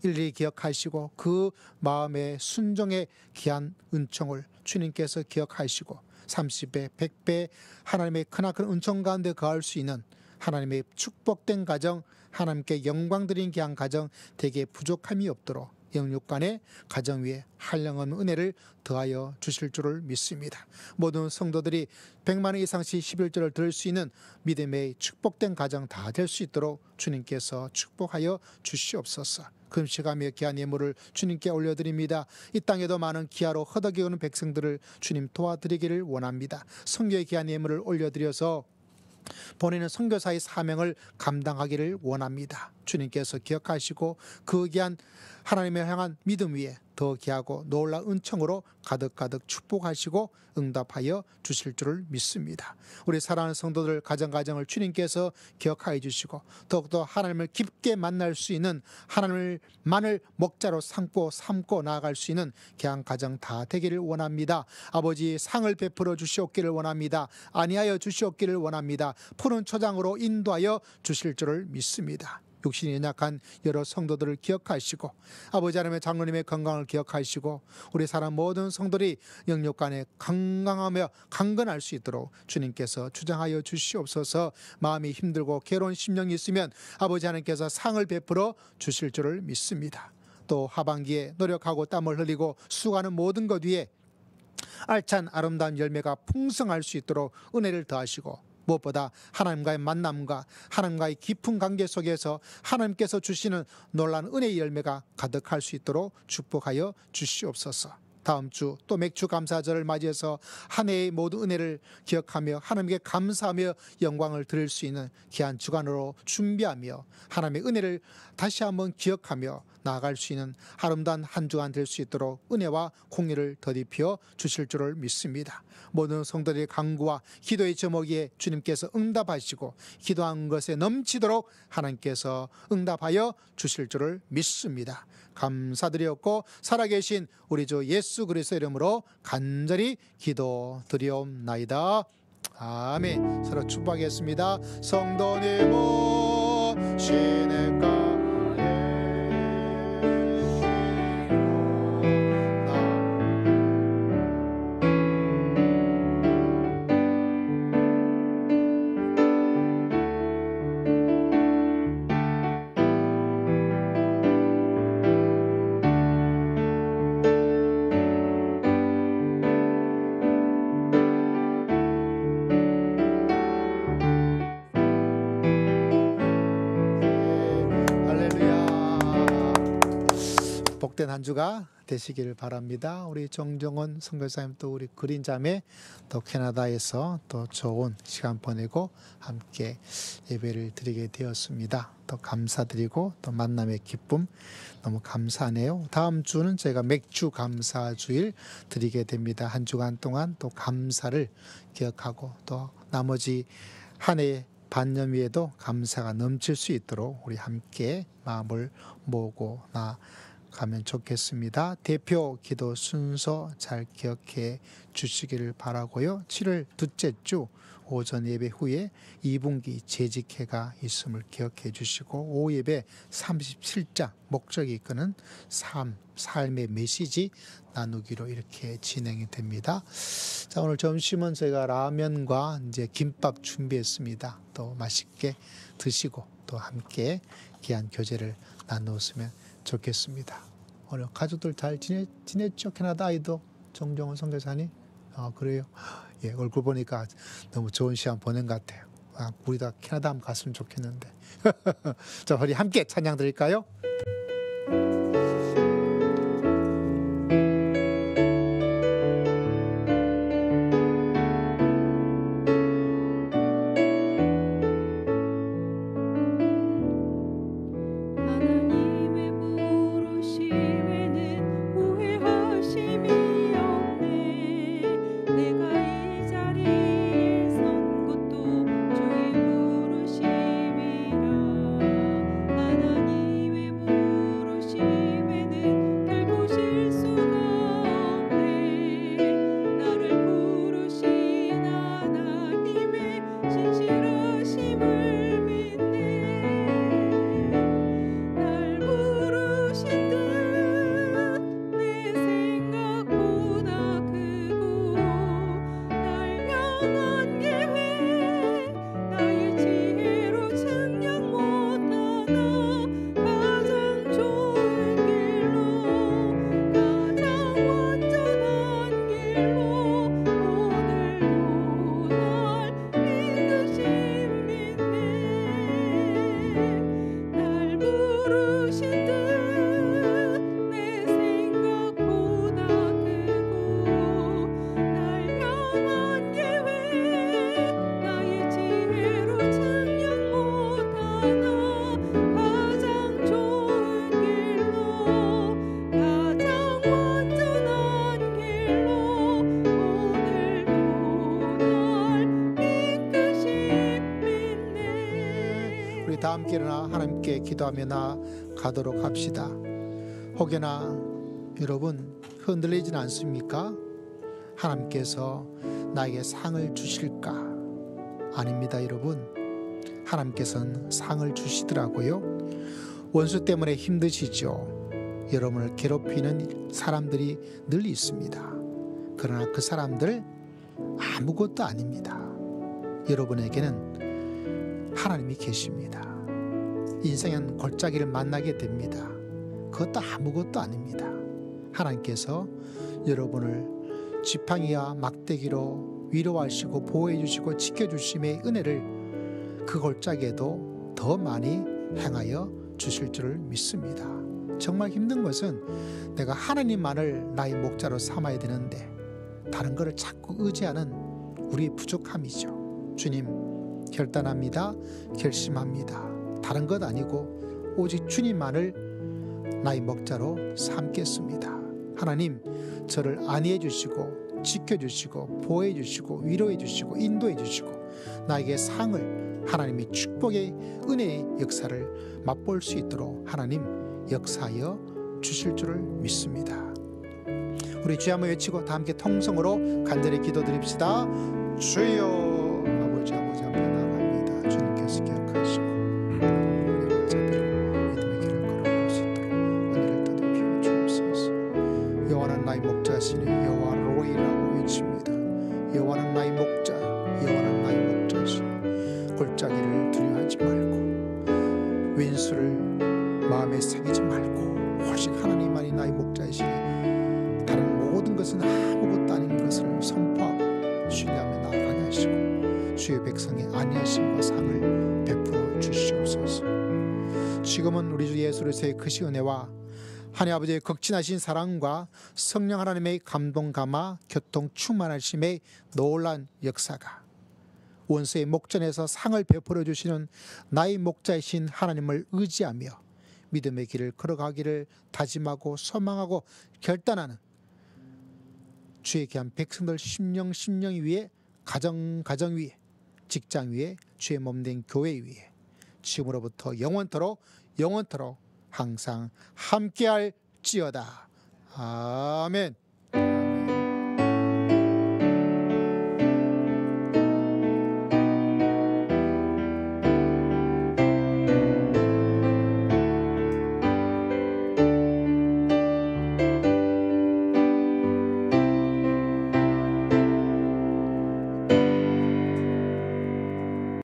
일일이 기억하시고 그 마음의 순종의 귀한 은총을 주님께서 기억하시고 30배, 100배 하나님의 크나큰 은총 가운데 거할 수 있는 하나님의 축복된 가정, 하나님께 영광 드린 귀한 가정 되게 부족함이 없도록 영육간의 가정 위에 한량없는 은혜를 더하여 주실 줄을 믿습니다. 모든 성도들이 100만 원 이상씩 11절을 들을 수 있는 믿음의 축복된 가정 다 될 수 있도록 주님께서 축복하여 주시옵소서. 금식하며 귀한 예물을 주님께 올려드립니다. 이 땅에도 많은 기아로 허덕이오는 백성들을 주님 도와드리기를 원합니다. 선교의 귀한 예물을 올려드려서 본인은 선교사의 사명을 감당하기를 원합니다. 주님께서 기억하시고 그 귀한 하나님을 향한 믿음 위에 더 귀하고 놀라운 은총으로 가득가득 축복하시고 응답하여 주실 줄을 믿습니다. 우리 사랑하는 성도들 가정을 주님께서 기억하여 주시고 더욱더 하나님을 깊게 만날 수 있는 하나님만을 목자로 삼고 나아갈 수 있는 귀한 가정 다 되기를 원합니다. 아버지 상을 베풀어 주시옵기를 원합니다. 안위하여 주시옵기를 원합니다. 푸른 초장으로 인도하여 주실 줄을 믿습니다. 육신이 연약한 여러 성도들을 기억하시고 아버지 하나님의 장로님의 건강을 기억하시고 우리 사람 모든 성도들이 영육간에 건강하며 강건할 수 있도록 주님께서 주장하여 주시옵소서. 마음이 힘들고 괴로운 심령이 있으면 아버지 하나님께서 상을 베풀어 주실 줄을 믿습니다. 또 하반기에 노력하고 땀을 흘리고 수고하는 모든 것 위에 알찬 아름다운 열매가 풍성할 수 있도록 은혜를 더하시고 무엇보다 하나님과의 만남과 하나님과의 깊은 관계 속에서 하나님께서 주시는 놀라운 은혜의 열매가 가득할 수 있도록 축복하여 주시옵소서. 다음 주 또 맥주 감사절을 맞이해서 한 해의 모든 은혜를 기억하며 하나님께 감사하며 영광을 드릴 수 있는 귀한 주간으로 준비하며 하나님의 은혜를 다시 한번 기억하며 나아갈 수 있는 아름다운 한 주간 될 수 있도록 은혜와 공의를 더디펴 주실 줄을 믿습니다. 모든 성도들의 간구와 기도의 제목에 주님께서 응답하시고 기도한 것에 넘치도록 하나님께서 응답하여 주실 줄을 믿습니다. 감사드렸고 살아계신 우리 주 예수 그리스도의 이름으로 간절히 기도드리옵나이다. 아멘. 서로 축복하겠습니다. 성도님 오시는 가운데 복된 한 주가 되시길 바랍니다. 우리 정정원 선교사님 또 우리 그린자매 또 캐나다에서 또 좋은 시간 보내고 함께 예배를 드리게 되었습니다. 또 감사드리고 또 만남의 기쁨 너무 감사하네요. 다음 주는 저희가 맥주 감사주일 드리게 됩니다. 한 주간 동안 또 감사를 기억하고 또 나머지 한 해 반년 위에도 감사가 넘칠 수 있도록 우리 함께 마음을 모으고 가면 좋겠습니다. 대표 기도 순서 잘 기억해 주시기를 바라고요. 7월 둘째 주 오전 예배 후에 2분기 재직회가 있음을 기억해 주시고 오후 예배 37장 목적이 이끄는 삶의 메시지 나누기로 이렇게 진행이 됩니다. 자, 오늘 점심은 저희가 라면과 이제 김밥 준비했습니다. 또 맛있게 드시고 또 함께 귀한 교제를 나누었으면 좋겠습니다. 오늘 가족들 잘 지냈죠? 캐나다 아이도 정정원 선교사님? 그래요? 예, 얼굴 보니까 너무 좋은 시간 보낸 것 같아요. 우리 다 캐나다 한번 갔으면 좋겠는데. 자, 우리 함께 찬양 드릴까요? 하나님의 부르심에는 후회하심이 없네. 내가 이 자리에 선 것도 주의 부르심이라. 하나님의 부르심에는 결코 실수가 없네. 나를 부르신 하나님의 신실하심을 믿네. 날 부르신 듯 내 생각보다 크고 날 향한 계획 나의 지혜로 측량 못하나 가장 좋은 길로 가장 완전한 길로 오늘도 날 이끄심 믿네. 날 부르신 듯 내 생각보다 크고 날 향한 계획 나의 지혜로 측량 못하나 가장 좋은 길로 가장 완전한 길로 오늘도 날 이끄심 믿네. 우리 다 함께 일어나 하나님께 기도하며 나가도록 합시다. 혹여나 여러분 흔들리진 않습니까? 하나님께서 나에게 상을 주실까? 아닙니다, 여러분. 하나님께서는 상을 주시더라고요. 원수 때문에 힘드시죠? 여러분을 괴롭히는 사람들이 늘 있습니다. 그러나 그 사람들 아무것도 아닙니다. 여러분에게는 하나님이 계십니다. 인생은 골짜기를 만나게 됩니다. 그것도 아무것도 아닙니다. 하나님께서 여러분을 지팡이와 막대기로 위로하시고 보호해 주시고 지켜주심의 은혜를 그 골짜기에도 더 많이 행하여 주실 줄을 믿습니다. 정말 힘든 것은 내가 하나님만을 나의 목자로 삼아야 되는데 다른 것을 자꾸 의지하는 우리의 부족함이죠. 주님, 결단합니다. 결심합니다. 다른 것 아니고 오직 주님만을 나의 목자로 삼겠습니다. 하나님, 저를 안위해 주시고 지켜주시고 보호해 주시고 위로해 주시고 인도해 주시고 나에게 상을, 하나님의 축복의 은혜의 역사를 맛볼 수 있도록 하나님 역사하여 주실 줄을 믿습니다. 우리 주여 한번 외치고 다 함께 통성으로 간절히 기도드립시다. 주여. 아버지 앞에 나갑니다. 주님께서 기억하시고 우리 목자대로 믿음의 길을 걸어갈 수 있도록 은혜를 더듬혀 주옵소서. 여호와는 나의 목자시니 여호와 로이라고 외칩니다. 여호와는 나의 목자, 여호와는 나의 목자시니 골짜기를 두려워하지 말고 왼수를 마음에 새기지 말고 오직 하나님만이 나의 목자이시니 다른 모든 것은 아무것도 아닌 것을 선포하고 신뢰하며 나아가게 하시고 주의 백성의 안위하심과 상을 베풀어 주시옵소서. 지금은 우리 주 예수 그리스도의 크신 은혜와 하나님 아버지의 극진하신 사랑과 성령 하나님의 감동 감화 교통 충만하심의 놀라운 역사가 원수의 목전에서 상을 베풀어 주시는 나의 목자이신 하나님을 의지하며 믿음의 길을 걸어가기를 다짐하고 소망하고 결단하는 주의 귀한 백성들 심령 위에 가정 위에 직장 위에 주의 몸된 교회 위에 지금으로부터 영원토록 항상 함께할 될지어다. 아멘.